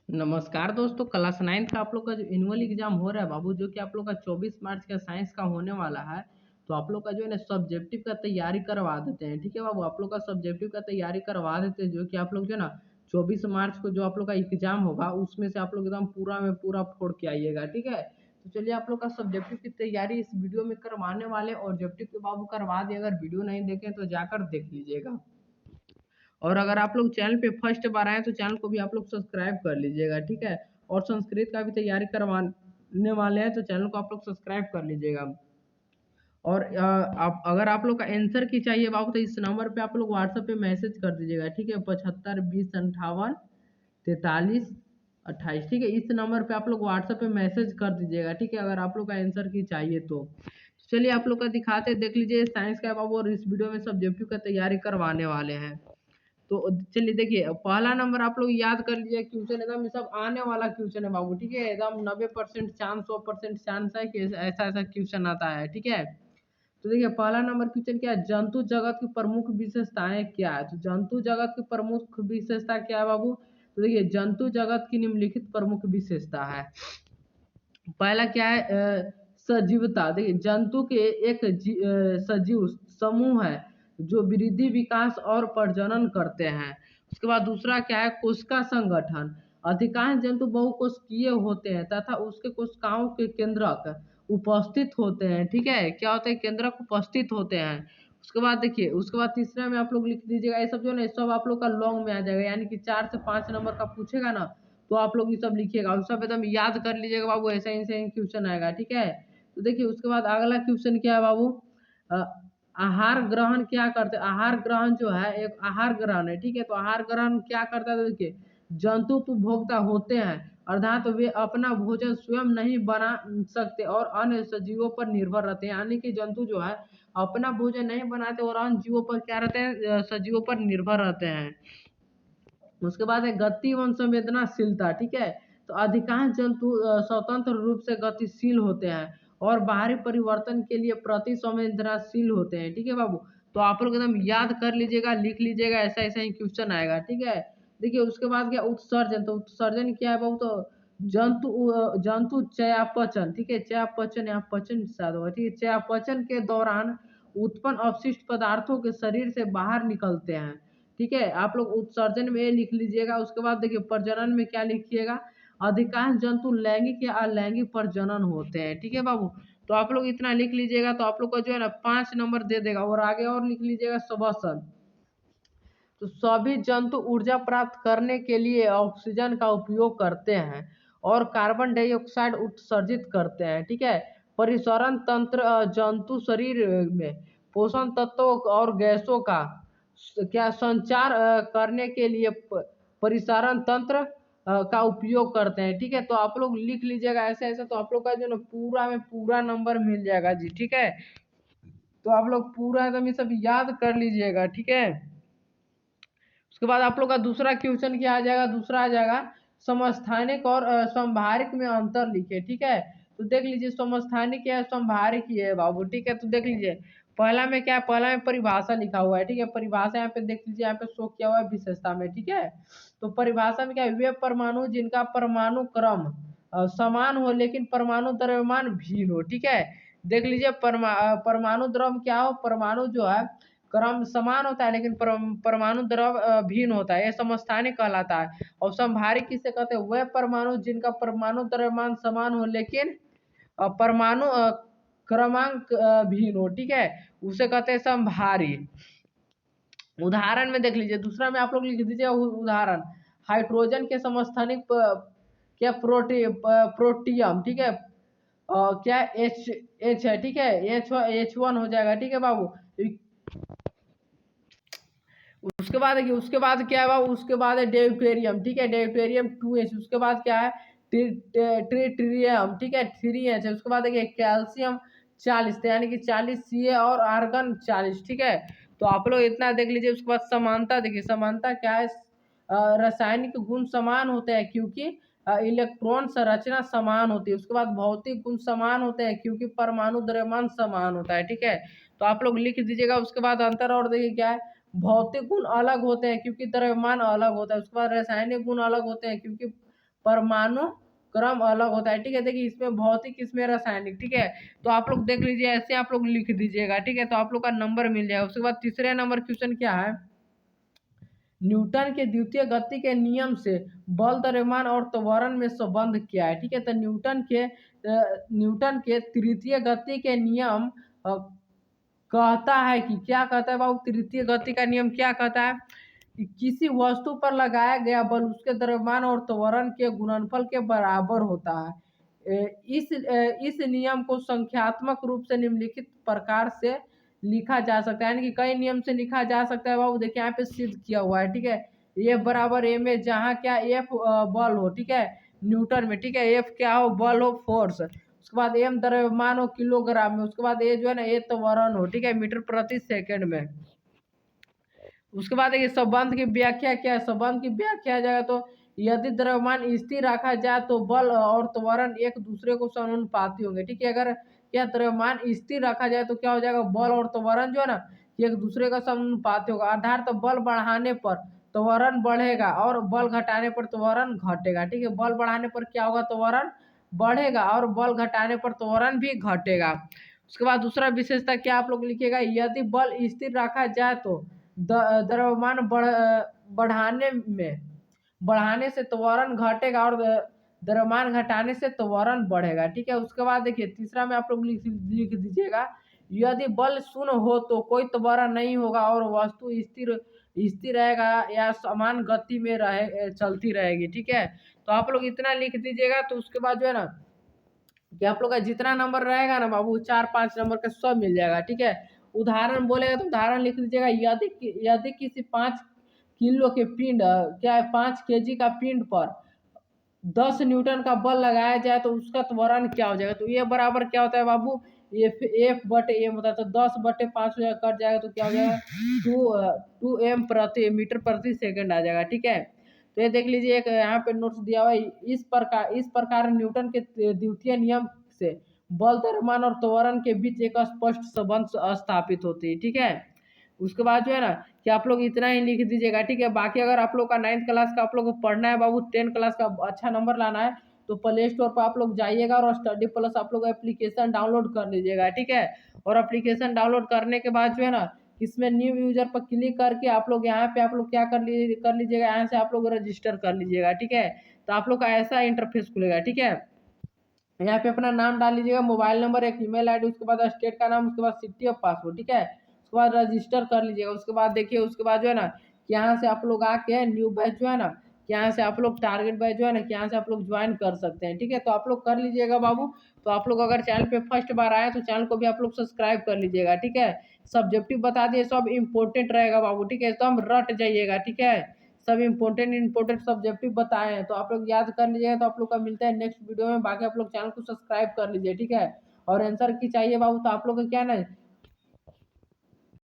नमस्कार दोस्तों, class 9th का आप लोग का जो एनुअल एग्जाम हो रहा है बाबू, जो कि आप लोग का 24 मार्च का साइंस का होने वाला है। तो आप लोग का जो है ना सब्जेक्टिव का तैयारी करवा देते हैं। ठीक है बाबू, आप लोग का सब्जेक्टिव का तैयारी करवा देते हैं, जो कि आप लोग जो है ना 24 मार्च को जो आप लोग का एग्जाम होगा उसमें से आप लोग एकदम पूरा में पूरा फोड़ के आइएगा। ठीक है, तो चलिए आप लोग का सब्जेक्टिव की तैयारी इस वीडियो में करवाने वाले, और ऑब्जेक्टिव तो बाबू करवा दिए। अगर वीडियो नहीं देखें तो जाकर देख लीजिएगा। और अगर आप लोग चैनल पे फर्स्ट बार आए तो चैनल को भी आप लोग सब्सक्राइब कर लीजिएगा। ठीक है, और संस्कृत का भी तैयारी करवाने वाले हैं तो चैनल को आप लोग सब्सक्राइब कर लीजिएगा। और आप अगर आप लोग का आंसर की चाहिए बाबू तो इस नंबर पे आप लोग व्हाट्सएप पे मैसेज कर दीजिएगा। ठीक है, 75 20 58 43 28। ठीक है, इस नंबर पे आप लोग व्हाट्सएप पे मैसेज कर दीजिएगा। ठीक है, अगर आप लोग का आंसर की चाहिए तो चलिए आप लोग का दिखाते देख लीजिए साइंस का है बाबू, और इस वीडियो में सब्जेक्टिव का तैयारी करवाने वाले हैं। तो चलिए देखिए, पहला नंबर आप लोग याद कर लीजिए। क्वेश्चन एकदम ये सब आने वाला क्वेश्चन है बाबू। ठीक है, एकदम 90% चांस 100% चांस है कि ऐसा ऐसा क्वेश्चन आता है। ठीक है, तो देखिए पहला नंबर क्वेश्चन क्या है, जंतु जगत की प्रमुख विशेषताएं क्या है। तो जंतु जगत की प्रमुख विशेषता क्या है बाबू, तो देखिए जंतु जगत की निम्नलिखित प्रमुख विशेषता है। पहला क्या है, सजीवता। देखिए जंतु के एक सजीव समूह है जो वृद्धि विकास और प्रजनन करते हैं। उसके बाद दूसरा क्या है, कोशिका संगठन। अधिकांश जंतु बहुकोशिकीय होते हैं तथा उसके कोशिकाओं के केंद्रक उपस्थित होते हैं। ठीक है, क्या होता है, केंद्रक उपस्थित होते हैं। उसके बाद देखिए, उसके बाद तीसरा में आप लोग लिख दीजिएगा। ये सब जो है ना, सब आप लोग का लॉन्ग में आ जाएगा, यानी कि 4 से 5 नंबर का पूछेगा ना तो आप लोग ये सब लिखिएगा और सब एकदम याद कर लीजिएगा बाबू। ऐसा ही क्वेश्चन आएगा। ठीक है, तो देखिए उसके बाद अगला क्वेश्चन क्या है बाबू, अ, आहार ग्रहण क्या करते हैं। आहार ग्रहण जो है एक आहार ग्रहण है। ठीक है, तो आहार ग्रहण क्या करता है, तो देखिए जंतु उपभोक्ता होते हैं, अर्थात तो वे अपना भोजन स्वयं नहीं बना सकते और अन्य सजीवों पर निर्भर रहते हैं। यानी कि जंतु जो है अपना भोजन नहीं बनाते और अन्य जीवों पर क्या रहते हैं, सजीवों पर निर्भर रहते हैं। उसके बाद है गति एवं संवेदनाशीलता। ठीक है, तो अधिकांश जंतु स्वतंत्र रूप से गतिशील होते हैं और बाहरी परिवर्तन के लिए प्रति संवेदनाशील होते हैं। ठीक है बाबू, तो आप लोग एकदम याद कर लीजिएगा, लिख लीजिएगा, ऐसा ऐसा ही क्वेश्चन आएगा। ठीक है, देखिए उसके बाद क्या, उत्सर्जन। तो उत्सर्जन क्या है बाबू, तो जंतु चयापचय। ठीक है, चयापचय या पचन शायद होगा। ठीक है, चयापचय के दौरान उत्पन्न अपशिष्ट पदार्थों के शरीर से बाहर निकलते हैं। ठीक है, आप लोग उत्सर्जन में लिख लीजिएगा। उसके बाद देखिए प्रजनन में क्या लिखिएगा, अधिकांश जंतु लैंगिक या अलैंगिक प्रजनन होते हैं। ठीक है बाबू, तो आप लोग इतना लिख लीजिएगा तो आप लोग का जो है ना 5 नंबर दे देगा। और आगे और लिख लीजिएगा श्वसन। तो सभी जंतु ऊर्जा प्राप्त करने के लिए ऑक्सीजन का उपयोग करते हैं और कार्बन डाइऑक्साइड उत्सर्जित करते हैं। ठीक है, परिसरण तंत्र जंतु शरीर में पोषण तत्वों और गैसों का क्या संचार करने के लिए परिसरण तंत्र का उपयोग करते हैं। ठीक है, तो आप लोग लिख लीजिएगा ऐसे ऐसे, तो आप लोग का जो ना पूरा में पूरा नंबर मिल जाएगा जी। ठीक है, तो आप लोग पूरा एकदम ये सब याद कर लीजिएगा। ठीक है, उसके बाद आप लोग का दूसरा क्वेश्चन क्या आ जाएगा, दूसरा आ जाएगा समस्थानिक और संभारिक में अंतर लिखे। ठीक है, तो देख लीजिए समस्थानिक है संभारिक ही है बाबू। ठीक है, तो देख लीजिए पहला में क्या है, पहला में परिभाषा लिखा हुआ है। ठीक है, परिभाषा यहाँ पे देख लीजिए, यहाँ पे शो किया हुआ है विशेषता में। ठीक है, तो परिभाषा में क्या है, वे परमाणु जिनका परमाणु क्रम समान हो लेकिन परमाणु द्रव्यमान भिन्न हो। ठीक है, देख लीजिए परमाणु द्रव्य क्या हो, परमाणु जो है क्रम समान होता है लेकिन परमाणु द्रव भिन्न होता है, यह समस्थानिक कहलाता है। और संभारिक किसे कहते हैं, वह परमाणु जिनका परमाणु द्रव्यमान समान हो लेकिन परमाणु क्रमांक भिन्न हो। ठीक है, उसे कहते हैं संभारी। उदाहरण में देख लीजिए, दूसरा में आप लोग लिख दीजिए उदाहरण, हाइड्रोजन के समस्थानिक क्या प्रोटियम। ठीक है, क्या एच एच है। ठीक है, H1 हो जाएगा। ठीक है बाबू, उसके बाद देखिए, उसके बाद क्या है बाबू, उसके बाद है ड्यूटेरियम। ठीक है, ड्यूटेरियम 2H। उसके बाद क्या है, ट्रिटियम। ठीक है, 3H है। उसके बाद देखिए कैल्शियम 40, यानी कि 40 Ca और आर्गन 40। ठीक है, तो आप लोग इतना देख लीजिए। उसके बाद समानता देखिए, समानता क्या है, रासायनिक गुण समान होते हैं क्योंकि इलेक्ट्रॉन संरचना समान होती है। उसके बाद भौतिक गुण समान होते हैं क्योंकि परमाणु द्रव्यमान समान होता है। ठीक है, तो आप लोग लिख दीजिएगा। उसके बाद अंतर और देखिए क्या है, भौतिक गुण अलग होते हैं क्योंकि द्रव्यमान अलग होता है। उसके बाद रासायनिक गुण अलग होते हैं क्योंकि परमाणु क्रम अलग होता है। ठीक है, देखिए इसमें भौतिक, इसमें रासायनिक। ठीक है, तो आप लोग देख लीजिए, ऐसे आप लोग लिख दीजिएगा। ठीक है, तो आप लोग का नंबर मिल जाएगा। उसके बाद तीसरे नंबर क्वेश्चन क्या है, न्यूटन के द्वितीय गति के नियम से बल, द्रव्यमान और त्वरण में संबंध क्या है। ठीक है, तो न्यूटन के तृतीय गति के नियम कहता है कि, क्या कहता है बाबू, तृतीय गति का नियम क्या कहता है कि किसी वस्तु पर लगाया गया बल उसके द्रव्यमान और त्वरण के गुणनफल के बराबर होता है। इस नियम को संख्यात्मक रूप से निम्नलिखित प्रकार से लिखा जा सकता है, यानी कि कई नियम से लिखा जा सकता है बाबू। देखिए यहाँ पे सिद्ध किया हुआ है। ठीक है, F बराबर m है, जहाँ क्या F बल हो। ठीक है, न्यूटन में। ठीक है, F क्या हो, बल हो, फोर्स। उसके बाद m द्रव्यमान हो किलोग्राम में। उसके बाद ए जो है ना, ए त्वरण हो। ठीक है, मीटर प्रति सेकंड में। उसके बाद देखिए संबंध की व्याख्या क्या है, संबंध की व्याख्या आ जाएगा तो यदि द्रव्यमान स्थिर रखा जाए तो बल और त्वरण एक दूसरे को समानुपाती होंगे। ठीक है, अगर क्या द्रव्यमान स्थिर रखा जाए तो क्या हो जाएगा, बल और त्वरण जो है ना एक दूसरे का समानुपाती होगा। आधार तो बल बढ़ाने पर त्वरण बढ़ेगा और बल घटाने पर त्वरण घटेगा। ठीक है, बल बढ़ाने पर क्या होगा, त्वरण बढ़ेगा और बल घटाने पर त्वरण भी घटेगा। उसके बाद दूसरा विशेषता क्या आप लोग लिखिएगा, यदि बल स्थिर रखा जाए तो द्रव्यमान बढ़ाने से त्वरण घटेगा और द्रव्यमान घटाने से त्वरण बढ़ेगा। ठीक है, उसके बाद देखिए तीसरा में आप लोग लिख दीजिएगा, यदि बल शून्य हो तो कोई त्वरण नहीं होगा और वस्तु स्थिर स्थिर रहेगा या समान गति में चलती रहेगी। ठीक है, तो आप लोग इतना लिख दीजिएगा। तो उसके बाद जो है ना कि आप लोग का जितना नंबर रहेगा ना बाबू, 4-5 नंबर का सब मिल जाएगा। ठीक है, उदाहरण बोलेगा तो उदाहरण लिख दीजिएगा, यदि किसी 5 किलो के पिंड, क्या है, 5 केजी का पिंड पर 10 न्यूटन का बल लगाया जाए तो उसका त्वरण क्या हो जाएगा। तो ये बराबर क्या होता है बाबू, F/m होता है। तो 10/5 हो जाएगा, कट जाएगा तो क्या हो जाएगा, 2m प्रति मीटर प्रति सेकंड आ जाएगा। ठीक है, तो ये देख लीजिए, एक यहाँ पे नोट्स दिया हुआ है, इस प्रकार न्यूटन के द्वितीय नियम से बल, द्रव्यमान और त्वरण के बीच एक स्पष्ट संबंध स्थापित होती है। ठीक है, उसके बाद जो है ना कि आप लोग इतना ही लिख दीजिएगा। ठीक है, बाकी अगर आप लोग का 9th क्लास का आप लोग को पढ़ना है बाबू, 10 क्लास का अच्छा नंबर लाना है तो प्ले स्टोर पर आप लोग जाइएगा और स्टडी प्लस आप लोग एप्लीकेशन डाउनलोड कर लीजिएगा। ठीक है, और एप्लीकेशन डाउनलोड करने के बाद जो है ना, इसमें न्यू यूजर पर क्लिक करके आप लोग यहाँ पे आप लोग क्या कर लीजिएगा, यहाँ से आप लोग रजिस्टर कर लीजिएगा। ठीक है, तो आप लोग का ऐसा इंटरफेस खुलेगा। ठीक है, यहाँ पे अपना नाम डाल लीजिएगा, मोबाइल नंबर, एक ईमेल आईडी, उसके बाद स्टेट का नाम, उसके बाद सिटी ऑफ पासपोर्ट। ठीक है, उसके बाद रजिस्टर कर लीजिएगा। उसके बाद देखिए, उसके बाद जो है ना कि यहाँ से आप लोग आके न्यू बैच जो है ना कि यहाँ से आप लोग टारगेट बैच जो है ना कि यहाँ से आप लोग ज्वाइन कर सकते हैं। ठीक है, तो आप लोग कर लीजिएगा बाबू। तो आप लोग अगर चैनल पे फर्स्ट बार आए तो चैनल को भी आप लोग सब्सक्राइब कर लीजिएगा। ठीक है, सब्जेक्टिव बता दिए, सब इम्पोर्टेंट रहेगा बाबू। ठीक है, एकदम रट जाइएगा। ठीक है, सब इम्पोर्टेंट सब्जेक्टिव बताए हैं, तो आप लोग याद कर लीजिएगा। तो आप लोग का मिलता है नेक्स्ट वीडियो में। बाकी आप लोग चैनल को सब्सक्राइब कर लीजिए। ठीक है, और आंसर की चाहिए बाबू तो आप लोग को क्या ना